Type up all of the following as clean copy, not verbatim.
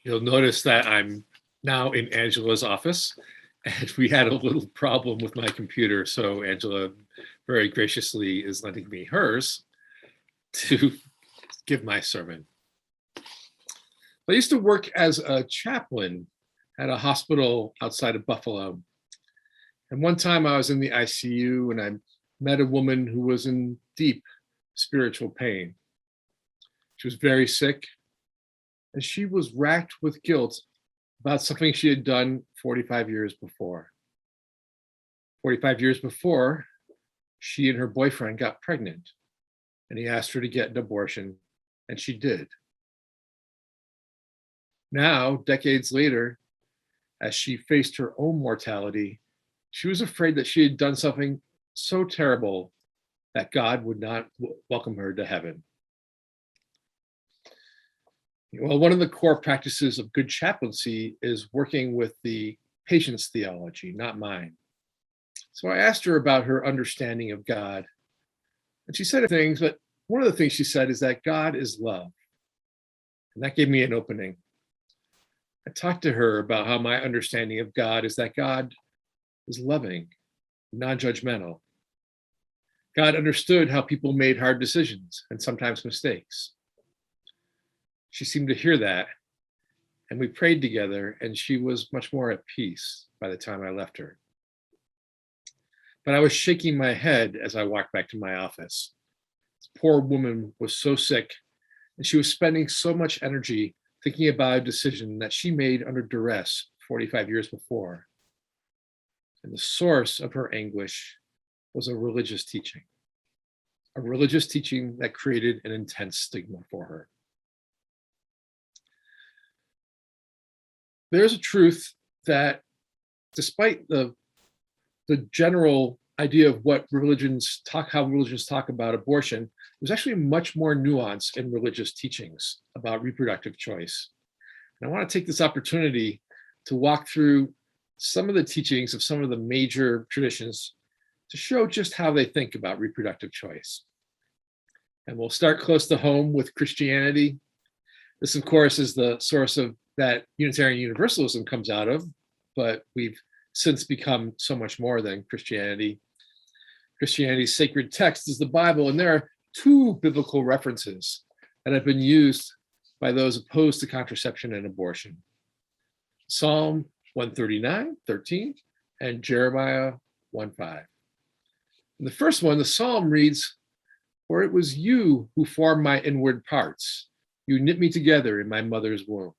You'll notice that I'm now in Angela's office, and we had a little problem with my computer. So Angela very graciously is lending me hers to give my sermon. I used to work as a chaplain at a hospital outside of Buffalo. And one time I was in the ICU and I met a woman who was in deep spiritual pain. She was very sick, and she was racked with guilt about something she had done 45 years before. 45 years before, she and her boyfriend got pregnant, and he asked her to get an abortion, and she did. Now, decades later, as she faced her own mortality, she was afraid that she had done something so terrible that God would not welcome her to heaven. Well, one of the core practices of good chaplaincy is working with the patient's theology, not mine. So I asked her about her understanding of God. And she said things, but one of the things she said is that God is love. And that gave me an opening. I talked to her about how my understanding of God is that God is loving, non-judgmental. God understood how people made hard decisions and sometimes mistakes. She seemed to hear that, and we prayed together, and she was much more at peace by the time I left her. But I was shaking my head as I walked back to my office. This poor woman was so sick, and she was spending so much energy thinking about a decision that she made under duress 45 years before. And the source of her anguish was a religious teaching that created an intense stigma for her. There's a truth that despite the general idea of what how religions talk about abortion, there's actually much more nuance in religious teachings about reproductive choice. And I want to take this opportunity to walk through some of the teachings of some of the major traditions to show just how they think about reproductive choice. And we'll start close to home with Christianity. This, of course, is the source of that Unitarian Universalism comes out of, but we've since become so much more than Christianity. Christianity's sacred text is the Bible, and there are two biblical references that have been used by those opposed to contraception and abortion. Psalm 139:13 and Jeremiah 1:5. In the first one, the psalm reads, "For it was you who formed my inward parts. You knit me together in my mother's womb."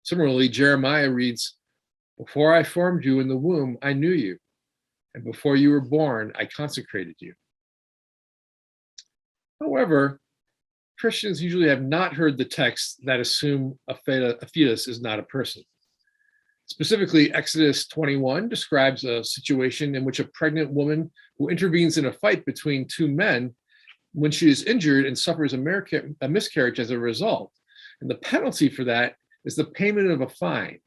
Similarly, Jeremiah reads, "Before I formed you in the womb, I knew you. And before you were born, I consecrated you." However, Christians usually have not heard the texts that assume a fetus is not a person. Specifically, Exodus 21 describes a situation in which a pregnant woman who intervenes in a fight between two men, when she is injured and suffers a miscarriage as a result. And the penalty for that is the payment of a fine.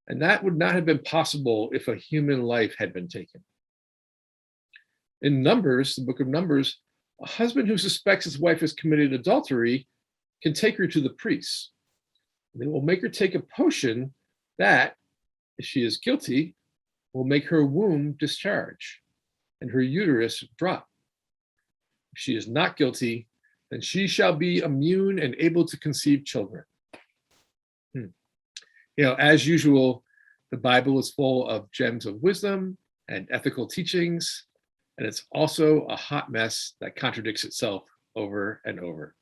And that would not have been possible if a human life had been taken. In Numbers, the book of Numbers, a husband who suspects his wife has committed adultery can take her to the priests. They will make her take a potion that, if she is guilty, will make her womb discharge and her uterus drop. If she is not guilty, then she shall be immune and able to conceive children. As usual, the Bible is full of gems of wisdom and ethical teachings, and it's also a hot mess that contradicts itself over and over.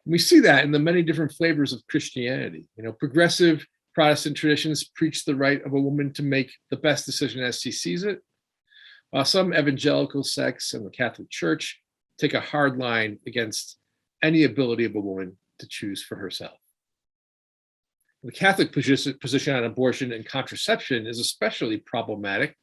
And we see that in the many different flavors of Christianity. Progressive Protestant traditions preach the right of a woman to make the best decision as she sees it, while some evangelical sects and the Catholic Church take a hard line against any ability of a woman to choose for herself. The Catholic position on abortion and contraception is especially problematic.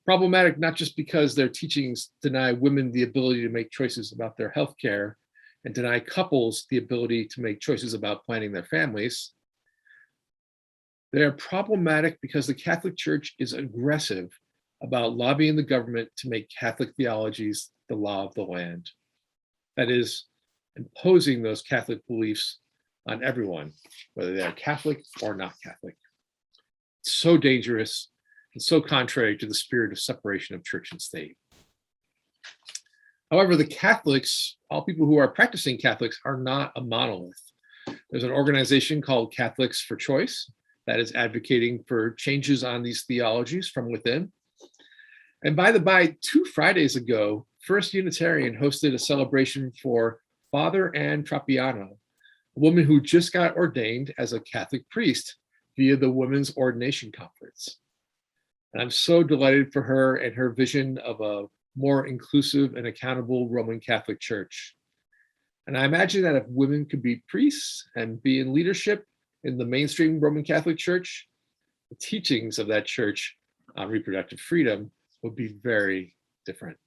Problematic not just because their teachings deny women the ability to make choices about their health care and deny couples the ability to make choices about planning their families. They are problematic because the Catholic Church is aggressive about lobbying the government to make Catholic theologies the law of the land. That is, imposing those Catholic beliefs on everyone, whether they are Catholic or not Catholic. It's so dangerous and so contrary to the spirit of separation of church and state. However, the Catholics, all people who are practicing Catholics, are not a monolith. There's an organization called Catholics for Choice that is advocating for changes on these theologies from within. And by the by, 2 Fridays ago, First Unitarian hosted a celebration for Father Anne Trapiano, a woman who just got ordained as a Catholic priest via the Women's Ordination Conference. And I'm so delighted for her and her vision of a more inclusive and accountable Roman Catholic Church. And I imagine that if women could be priests and be in leadership in the mainstream Roman Catholic Church, the teachings of that church on reproductive freedom would be very different.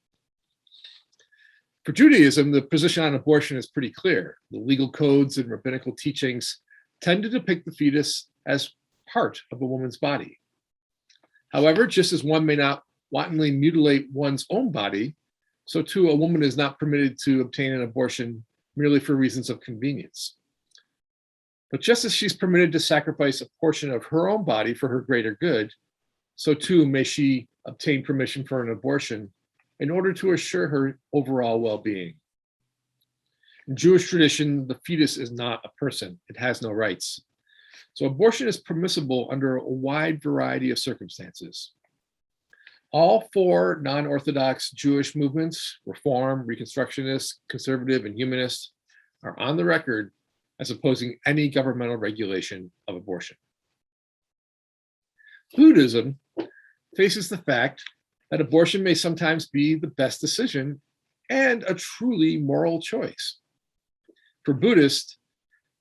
For Judaism, the position on abortion is pretty clear. The legal codes and rabbinical teachings tend to depict the fetus as part of a woman's body. However, just as one may not wantonly mutilate one's own body, so too a woman is not permitted to obtain an abortion merely for reasons of convenience. But just as she's permitted to sacrifice a portion of her own body for her greater good, so too may she obtain permission for an abortion in order to assure her overall well-being. In Jewish tradition, the fetus is not a person. It has no rights. So abortion is permissible under a wide variety of circumstances. All 4 non-Orthodox Jewish movements, Reform, Reconstructionist, Conservative, and Humanist, are on the record as opposing any governmental regulation of abortion. Buddhism faces the fact that abortion may sometimes be the best decision and a truly moral choice. For Buddhists,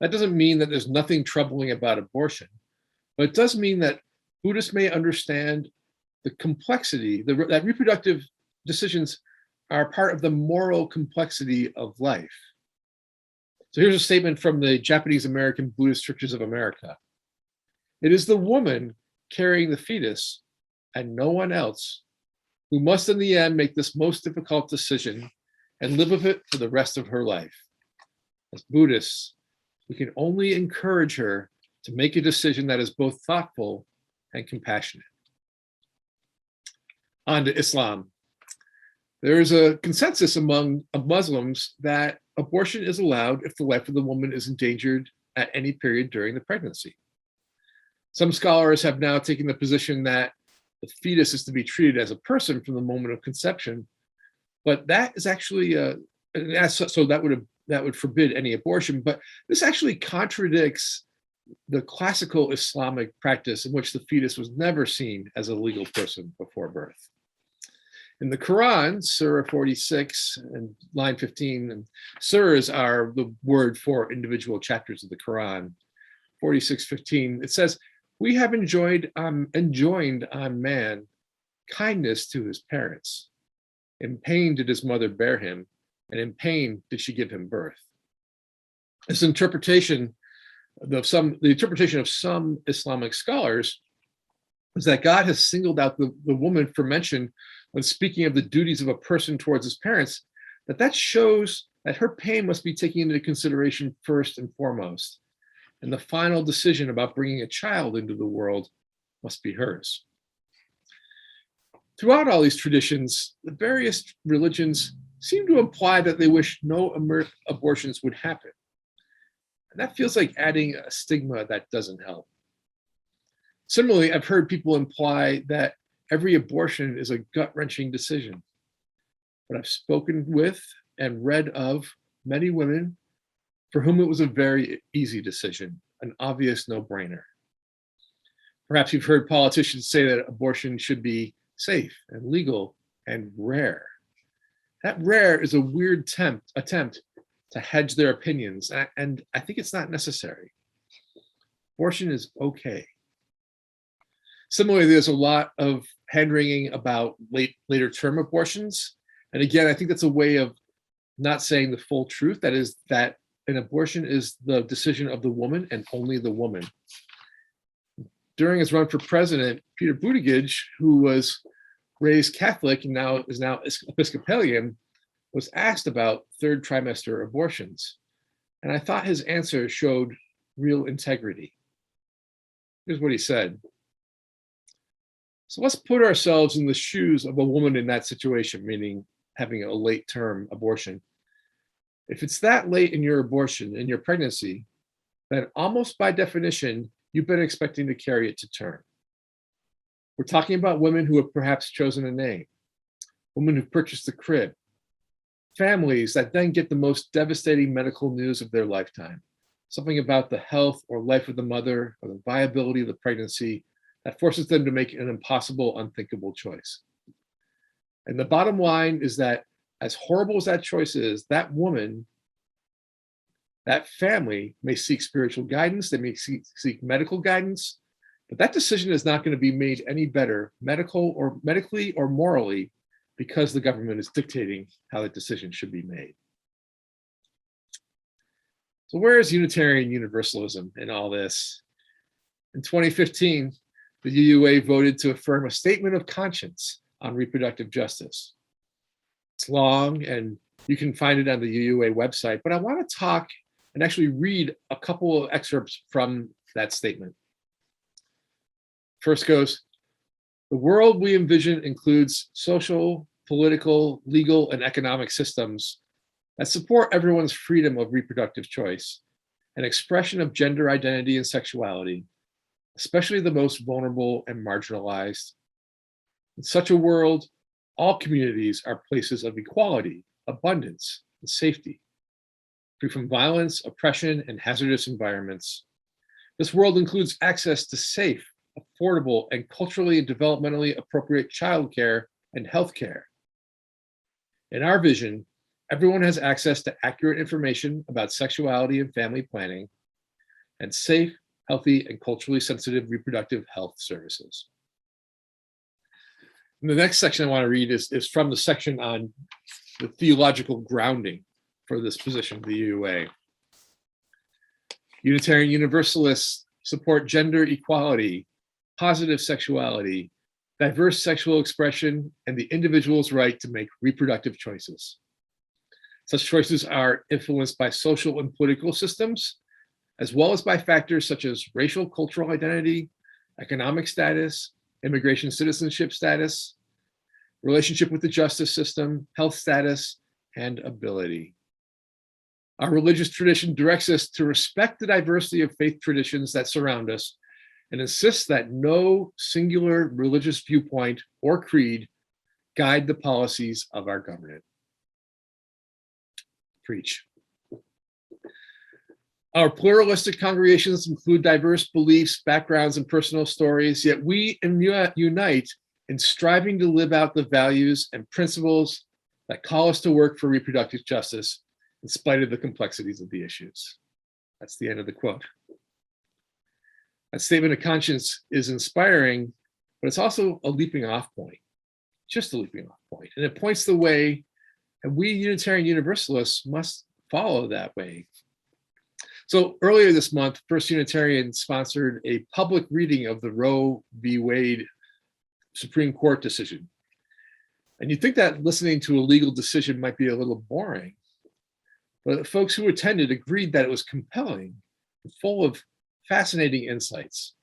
that doesn't mean that there's nothing troubling about abortion, but it does mean that Buddhists may understand the complexity, that reproductive decisions are part of the moral complexity of life. So here's a statement from the Japanese American Buddhist Churches of America. It is the woman carrying the fetus and no one else who must in the end make this most difficult decision and live with it for the rest of her life. As Buddhists, we can only encourage her to make a decision that is both thoughtful and compassionate. On to Islam. There is a consensus among Muslims that abortion is allowed if the life of the woman is endangered at any period during the pregnancy. Some scholars have now taken the position that the fetus is to be treated as a person from the moment of conception, but that is actually so that would forbid any abortion. But this actually contradicts the classical Islamic practice in which the fetus was never seen as a legal person before birth. In the Quran, Surah 46 and line 15, and surahs are the word for individual chapters of the Quran. 46:15, it says, "We have enjoined on man kindness to his parents. In pain did his mother bear him, and in pain did she give him birth." This interpretation of the interpretation of some Islamic scholars is that God has singled out the woman for mention when speaking of the duties of a person towards his parents, that shows that her pain must be taken into consideration first and foremost, and the final decision about bringing a child into the world must be hers. Throughout all these traditions, the various religions seem to imply that they wish no abortions would happen. And that feels like adding a stigma that doesn't help. Similarly, I've heard people imply that every abortion is a gut-wrenching decision. But I've spoken with and read of many women for whom it was a very easy decision, an obvious no-brainer. Perhaps you've heard politicians say that abortion should be safe and legal and rare. That rare is a weird attempt to hedge their opinions, and I think it's not necessary. Abortion is okay. Similarly, there's a lot of hand-wringing about later term abortions. And again, I think that's a way of not saying the full truth. That is that an abortion is the decision of the woman and only the woman. During his run for president, Peter Buttigieg, who was raised Catholic and is now Episcopalian, was asked about third trimester abortions. And I thought his answer showed real integrity. Here's what he said. So let's put ourselves in the shoes of a woman in that situation, meaning having a late-term abortion. If it's that late in your abortion, in your pregnancy, then almost by definition, you've been expecting to carry it to term. We're talking about women who have perhaps chosen a name, women who've purchased a crib, families that then get the most devastating medical news of their lifetime, something about the health or life of the mother or the viability of the pregnancy that forces them to make an impossible, unthinkable choice. And the bottom line is that as horrible as that choice is, that woman, that family may seek spiritual guidance, they may seek medical guidance, but that decision is not going to be made any better medically or morally because the government is dictating how that decision should be made. So where is Unitarian Universalism in all this? In 2015, the UUA voted to affirm a statement of conscience on reproductive justice. It's long and you can find it on the UUA website, but I want to talk and actually read a couple of excerpts from that statement. First goes, the world we envision includes social, political, legal, and economic systems that support everyone's freedom of reproductive choice and expression of gender identity and sexuality, especially the most vulnerable and marginalized. In such a world, all communities are places of equality, abundance, and safety, free from violence, oppression, and hazardous environments. This world includes access to safe, affordable, and culturally and developmentally appropriate childcare and healthcare. In our vision, everyone has access to accurate information about sexuality and family planning, and safe, healthy, and culturally sensitive reproductive health services. And the next section I want to read is from the section on the theological grounding for this position of the UUA. Unitarian Universalists support gender equality, positive sexuality, diverse sexual expression, and the individual's right to make reproductive choices. Such choices are influenced by social and political systems, as well as by factors such as racial, cultural identity, economic status, immigration citizenship status, relationship with the justice system, health status, and ability. Our religious tradition directs us to respect the diversity of faith traditions that surround us and insists that no singular religious viewpoint or creed guide the policies of our government. Preach. Our pluralistic congregations include diverse beliefs, backgrounds, and personal stories, yet we unite in striving to live out the values and principles that call us to work for reproductive justice in spite of the complexities of the issues. That's the end of the quote. That statement of conscience is inspiring, but it's also a leaping off point, just a leaping off point. And it points the way, and we Unitarian Universalists must follow that way. So earlier this month, First Unitarian sponsored a public reading of the Roe v. Wade Supreme Court decision. And you'd think that listening to a legal decision might be a little boring, but folks who attended agreed that it was compelling and full of fascinating insights.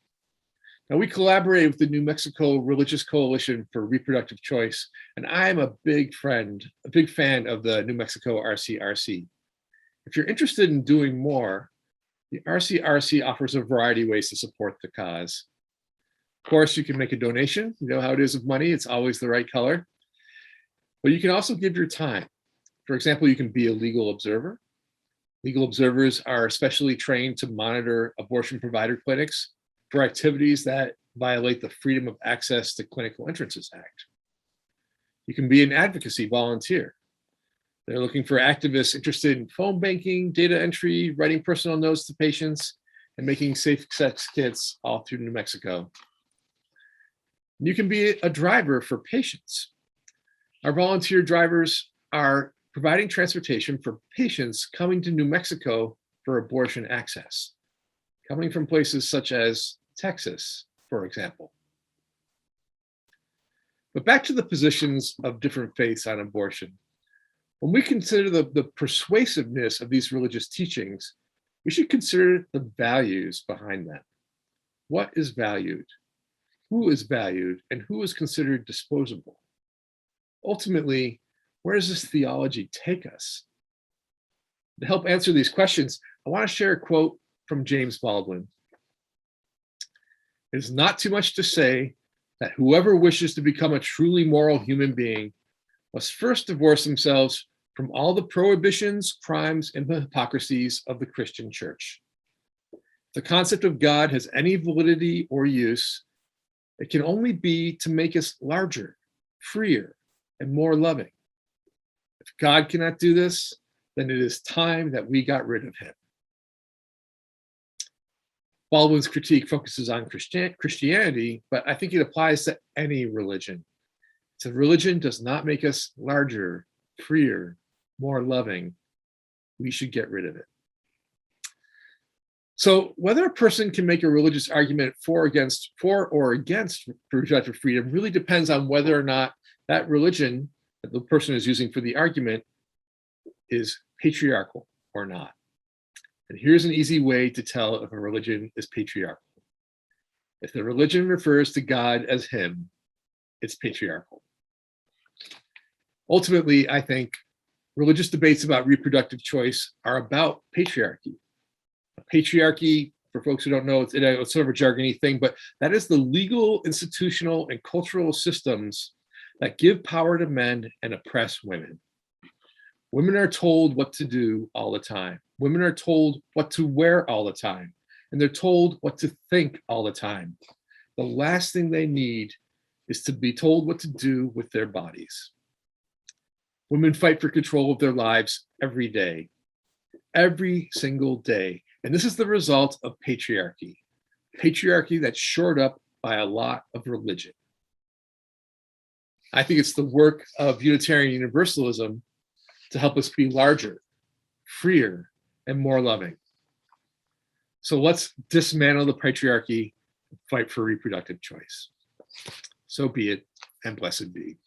Now, we collaborated with the New Mexico Religious Coalition for Reproductive Choice, and I'm a big fan of the New Mexico RCRC. If you're interested in doing more, the RCRC offers a variety of ways to support the cause. Of course, you can make a donation. You know how it is with money, it's always the right color. But you can also give your time. For example, you can be a legal observer. Legal observers are especially trained to monitor abortion provider clinics for activities that violate the Freedom of Access to Clinical Entrances Act. You can be an advocacy volunteer. They're looking for activists interested in phone banking, data entry, writing personal notes to patients, and making safe sex kits all through New Mexico. You can be a driver for patients. Our volunteer drivers are providing transportation for patients coming to New Mexico for abortion access, coming from places such as Texas, for example. But back to the positions of different faiths on abortion. When we consider the persuasiveness of these religious teachings, we should consider the values behind them. What is valued? Who is valued? And who is considered disposable? Ultimately, where does this theology take us? To help answer these questions, I want to share a quote from James Baldwin. It is not too much to say that whoever wishes to become a truly moral human being must first divorce themselves from all the prohibitions, crimes, and hypocrisies of the Christian church. If the concept of God has any validity or use, it can only be to make us larger, freer, and more loving. If God cannot do this, then it is time that we got rid of him. Baldwin's critique focuses on Christianity, but I think it applies to any religion. So religion does not make us larger, freer, more loving. We should get rid of it. So whether a person can make a religious argument for or against reproductive freedom really depends on whether or not that religion that the person is using for the argument is patriarchal or not. And here's an easy way to tell if a religion is patriarchal. If the religion refers to God as him, it's patriarchal. Ultimately, I think religious debates about reproductive choice are about patriarchy. Patriarchy, for folks who don't know, it's sort of a jargony thing, but that is the legal, institutional, and cultural systems that give power to men and oppress women. Women are told what to do all the time. Women are told what to wear all the time. And they're told what to think all the time. The last thing they need is to be told what to do with their bodies. Women fight for control of their lives every day, every single day. And this is the result of patriarchy that's shored up by a lot of religion. I think it's the work of Unitarian Universalism to help us be larger, freer, and more loving. So let's dismantle the patriarchy and fight for reproductive choice. So be it, and blessed be.